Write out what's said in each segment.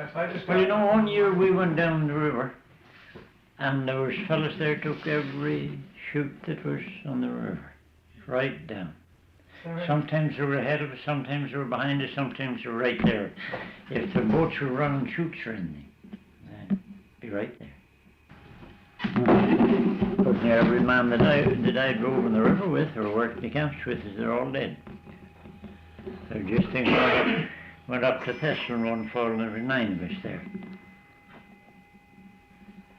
Yes, I just. Well, you know, one year we went down the river, and there was fellas there took every chute that was on the river, right down. Sometimes they were ahead of us, sometimes they were behind us, sometimes they were right there. If the boats were running chutes or anything, they'd be right there. But every man that I drove in the river with or worked the camps with, they're all dead. They're just things went up to Thessalon one fall, and there were 9 of us there.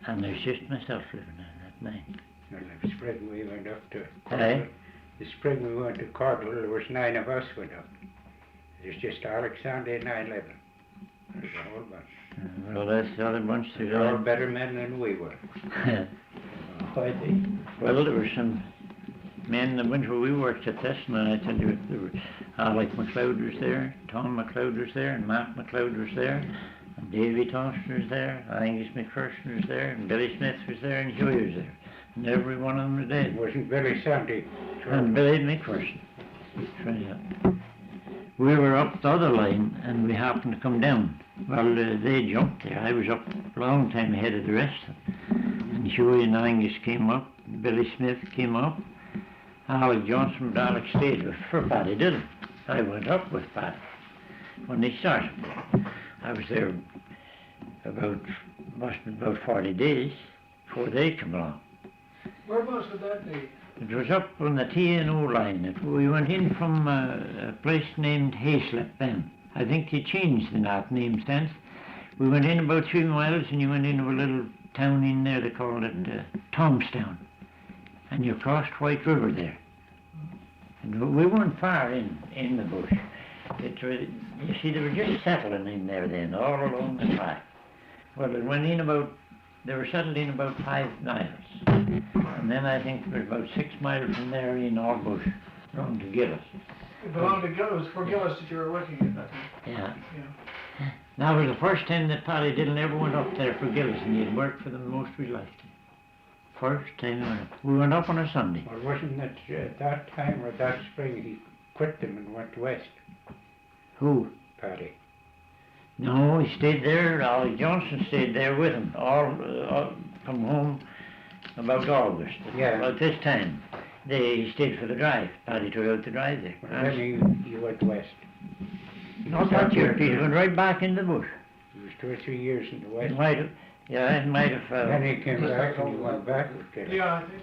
And there's just myself living there, that 9. Well, the spring we went up to Aye. the spring we went to Cardinal, there was 9 of us went up. There's just Alexander and 9/11. There's a whole bunch. Well, that's the other bunch. They're all better men than we were. Well, there were some men in the winter we worked at this, and I tell you, there were Alec McLeod was there, Tom McLeod was there, and Matt McLeod was there, and Davy Thompson was there, Angus McPherson was there, and Billy Smith was there, and Huey was there. And every one of them was dead. Wasn't Billy Sandy? And Billy McPherson. We were up the other line, and we happened to come down. Well, they jumped there. I was up a long time ahead of the rest of them. And Huey and Angus came up, Billy Smith came up, Alec Johnson, but Alec stayed for Paddy Dillon. I went up with Paddy when they started. I was there must have been about 40 days before they came along. Whereabouts would that be? It was up on the T&O line. We went in from a place named Hayslip then. I think they changed in that name since. We went in about 3 miles, and you went into a little town in there, they called it Tomstown. And you crossed White River there. And we weren't far in the bush. You see, they were just settling in there then, all along the track. Well, it went in they were settled in about 5 miles. And then I think it was about 6 miles from there in all bush, around to Gillis. It belonged to Gillis, for Gillis that you were working at that time. Yeah. That was the first time that Paddy Dillon ever went up there for Gillis, and he had worked for them most of his life. First time we went up on a Sunday. Well, wasn't it at that time or that spring he quit them and went west? Who? Paddy. No, he stayed there. Alec Johnson stayed there with him. All come home about August. Yeah. About this time. He stayed for the drive. Paddy took out the drive there. Well, then you went west. Not that year, Peter. Went right back in the bush. It was 2 or 3 years in the west. It might have. Yeah, it might have. Then he came back and he went back with Gillis. Yeah, I think.